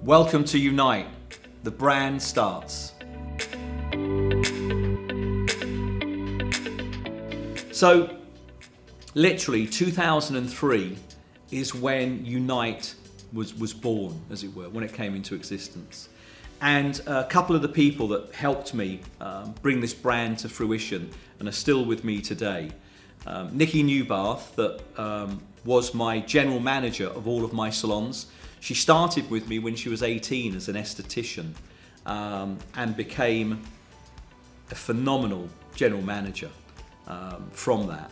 Welcome to Unite. The brand starts. So, literally 2003 is when Unite was born, as it were, when it came into existence. And a couple of the people that helped me bring this brand to fruition and are still with me today. Nikki Newbath, that was my general manager of all of my salons. She started with me when she was 18 as an esthetician and became a phenomenal general manager from that.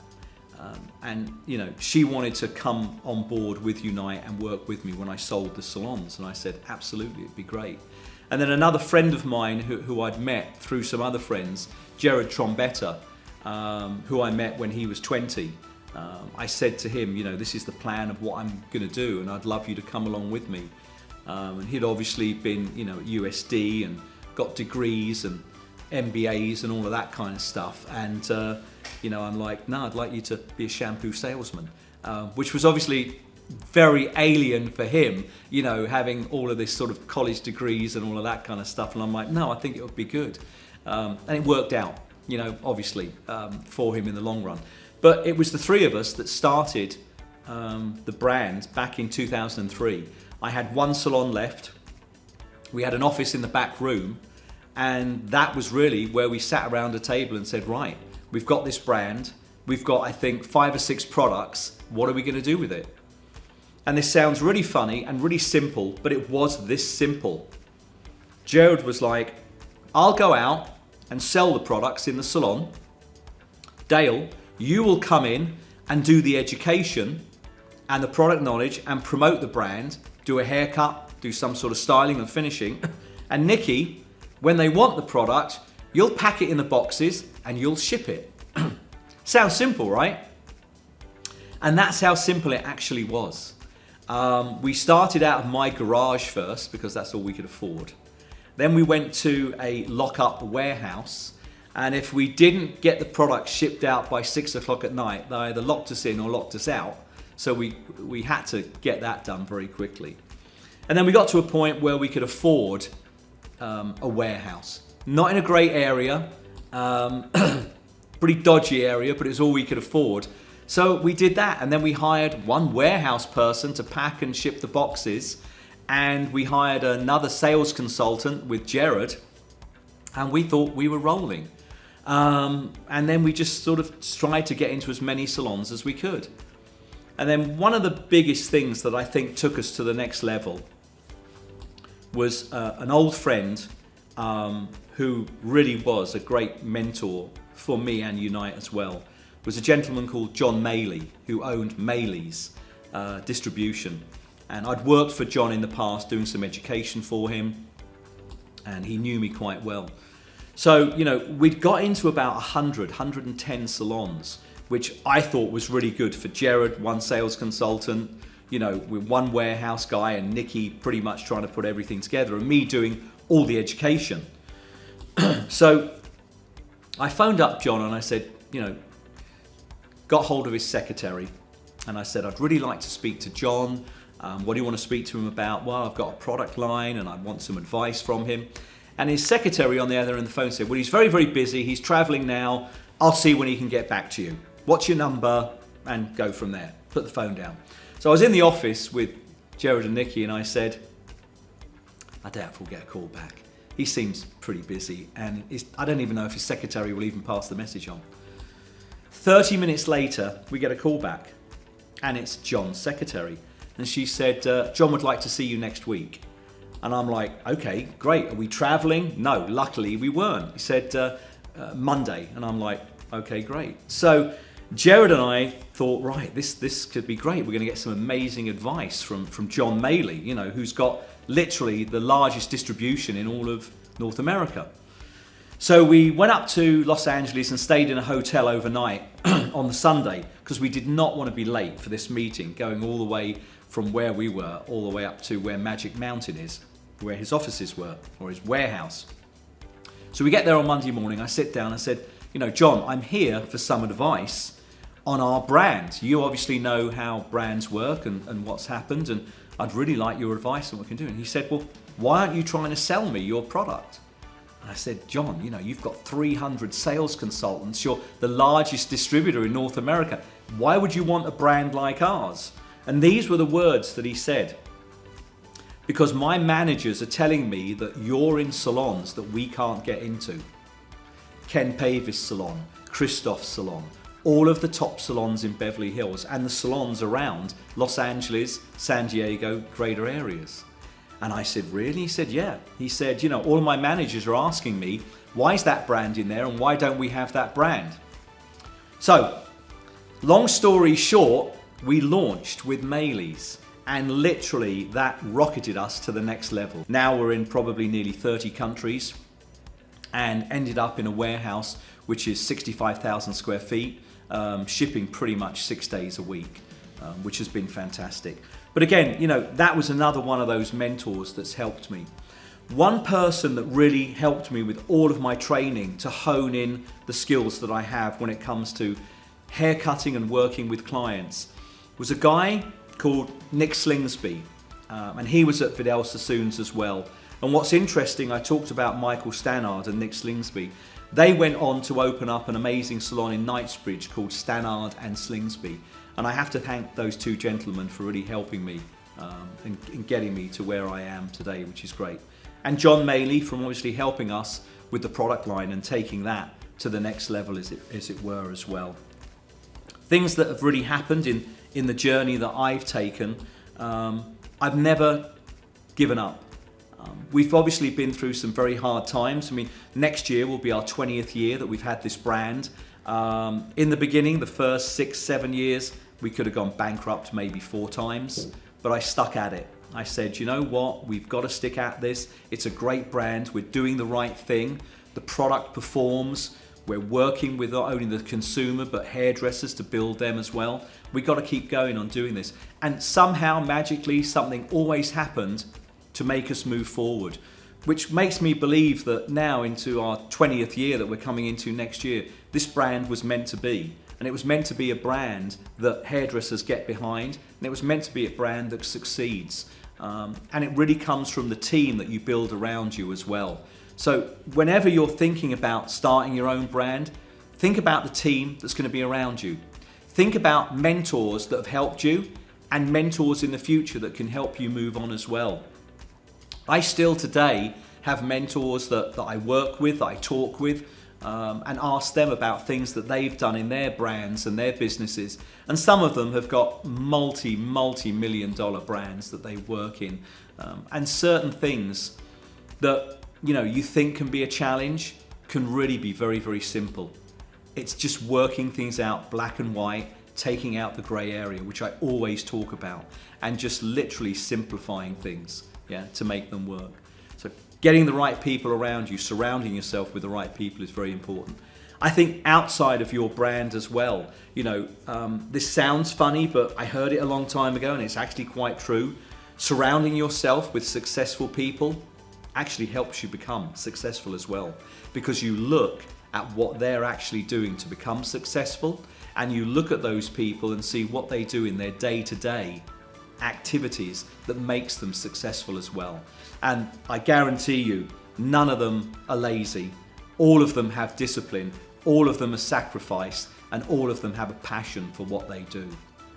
And you know, she wanted to come on board with Unite and work with me when I sold the salons, and I said absolutely, it'd be great. And then another friend of mine who I'd met through some other friends, Jared Trombetta, who I met when he was 20, I said to him, you know, this is the plan of what I'm going to do, and I'd love you to come along with me. And he'd obviously been, you know, at USD and got degrees and MBAs and all of that kind of stuff. And you know, I'm like, no, I'd like you to be a shampoo salesman, which was obviously very alien for him, you know, having all of this sort of college degrees and all of that kind of stuff. And I'm like, no, I think it would be good. And it worked out, you know, obviously for him in the long run. But it was the three of us that started the brand back in 2003. I had one salon left. We had an office in the back room. And that was really where we sat around a table and said, right, we've got this brand. We've got, I think, 5 or 6 products. What are we going to do with it? And this sounds really funny and really simple, but it was this simple. Jared was like, I'll go out and sell the products in the salon. Dale, you will come in and do the education and the product knowledge and promote the brand, do a haircut, do some sort of styling and finishing. And Nikki, when they want the product, you'll pack it in the boxes and you'll ship it. Sounds simple, right? And that's how simple it actually was. We started out of my garage first because that's all we could afford. Then we went to a lock-up warehouse, and if we didn't get the product shipped out by 6 o'clock at night, they either locked us in or locked us out. So we had to get that done very quickly. And then we got to a point where we could afford a warehouse. Not in a great area, pretty dodgy area, but it was all we could afford. So we did that, and then we hired one warehouse person to pack and ship the boxes, and we hired another sales consultant with Jared, and we thought we were rolling. And then we just sort of tried to get into as many salons as we could. And then one of the biggest things that I think took us to the next level was an old friend who really was a great mentor for me and Unite as well, was a gentleman called John Maley, who owned Maley's distribution. And I'd worked for John in the past doing some education for him, and he knew me quite well. So, you know, we'd got into about 110 salons, which I thought was really good for Jared, one sales consultant, you know, with one warehouse guy, and Nikki pretty much trying to put everything together, and me doing all the education. So I phoned up John and I said, you know, got hold of his secretary, and I said, I'd really like to speak to John. What do you want to speak to him about? Well, I've got a product line and I want some advice from him. And his secretary on the other end of the phone said, well, he's very, very busy. He's traveling now. I'll see when he can get back to you. What's your number? And go from there. Put the phone down. So I was in the office with Jared and Nikki, and I said, I doubt if we'll get a call back. He seems pretty busy, and I don't even know if his secretary will even pass the message on. 30 minutes later, we get a call back, and it's John's secretary. And she said, John would like to see you next week. And I'm like, okay, great. Are we traveling? No, luckily we weren't. He said, Monday. And I'm like, okay, great. So Jared and I thought, right, this could be great. We're going to get some amazing advice from John Maley, you know, who's got literally the largest distribution in all of North America. So we went up to Los Angeles and stayed in a hotel overnight on the Sunday, because we did not want to be late for this meeting, going all the way from where we were all the way up to where Magic Mountain is, where his offices were, or his warehouse. So we get there on Monday morning. I sit down and said, you know, John, I'm here for some advice. on our brand. You obviously know how brands work and what's happened, and I'd really like your advice on what we can do. And he said, well, why aren't you trying to sell me your product? And I said, John, you've got 300 sales consultants. You're the largest distributor in North America. Why would you want a brand like ours? And these were the words that he said. Because my managers are telling me that you're in salons that we can't get into. Ken Pavis Salon, Christoph Salon, all of the top salons in Beverly Hills and the salons around Los Angeles, San Diego, greater areas. And I said, really? He said, yeah. He said, all of my managers are asking me, why is that brand in there and why don't we have that brand? So, long story short, we launched with Maylies, and literally that rocketed us to the next level. Now we're in probably nearly 30 countries and ended up in a warehouse which is 65,000 square feet, shipping pretty much 6 days a week, which has been fantastic. But again, that was another one of those mentors that's helped me. One person that really helped me with all of my training to hone in the skills that I have when it comes to haircutting and working with clients was a guy called Nick Slingsby, and he was at Vidal Sassoons as well. And what's interesting, I talked about Michael Stannard and Nick Slingsby. They went on to open up an amazing salon in Knightsbridge called Stannard and Slingsby. And I have to thank those two gentlemen for really helping me and getting me to where I am today, which is great. And John Maley from obviously helping us with the product line and taking that to the next level, as it were, as well. Things that have really happened in the journey that I've taken, I've never given up. We've obviously been through some very hard times. I mean, next year will be our 20th year that we've had this brand. In the beginning, the first 6-7 years, we could have gone bankrupt maybe 4 times, but I stuck at it. I said, you know what, we've got to stick at this. It's a great brand. We're doing the right thing. The product performs. We're working with not only the consumer, but hairdressers to build them as well. We've got to keep going on doing this. And somehow, magically, something always happened to make us move forward, which makes me believe that now into our 20th year that we're coming into next year, this brand was meant to be. And it was meant to be a brand that hairdressers get behind, and it was meant to be a brand that succeeds. And it really comes from the team that you build around you as well. So whenever you're thinking about starting your own brand, think about the team that's going to be around you. Think about mentors that have helped you and mentors in the future that can help you move on as well. I still today have mentors that I work with, that I talk with, and ask them about things that they've done in their brands and their businesses. And some of them have got multi-million dollar brands that they work in. And certain things that you think can be a challenge can really be very, very simple. It's just working things out black and white, taking out the grey area, which I always talk about, and just literally simplifying things, to make them work. So getting the right people around you, surrounding yourself with the right people is very important. I think outside of your brand as well, this sounds funny, but I heard it a long time ago and it's actually quite true. Surrounding yourself with successful people actually helps you become successful as well, because you look at what they're actually doing to become successful, and you look at those people and see what they do in their day-to-day activities that makes them successful as well. And I guarantee you, none of them are lazy. All of them have discipline, all of them are sacrificed, and all of them have a passion for what they do.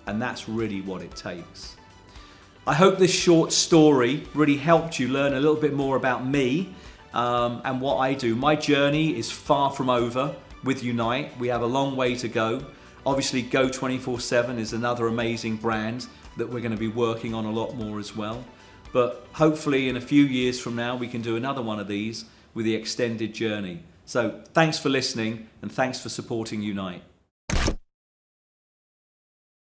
And that's really what it takes. I hope this short story really helped you learn a little bit more about me and what I do. My journey is far from over with Unite. We have a long way to go. Obviously, Go 24/7 is another amazing brand that we're going to be working on a lot more as well. But hopefully in a few years from now, we can do another one of these with the extended journey. So thanks for listening and thanks for supporting Unite.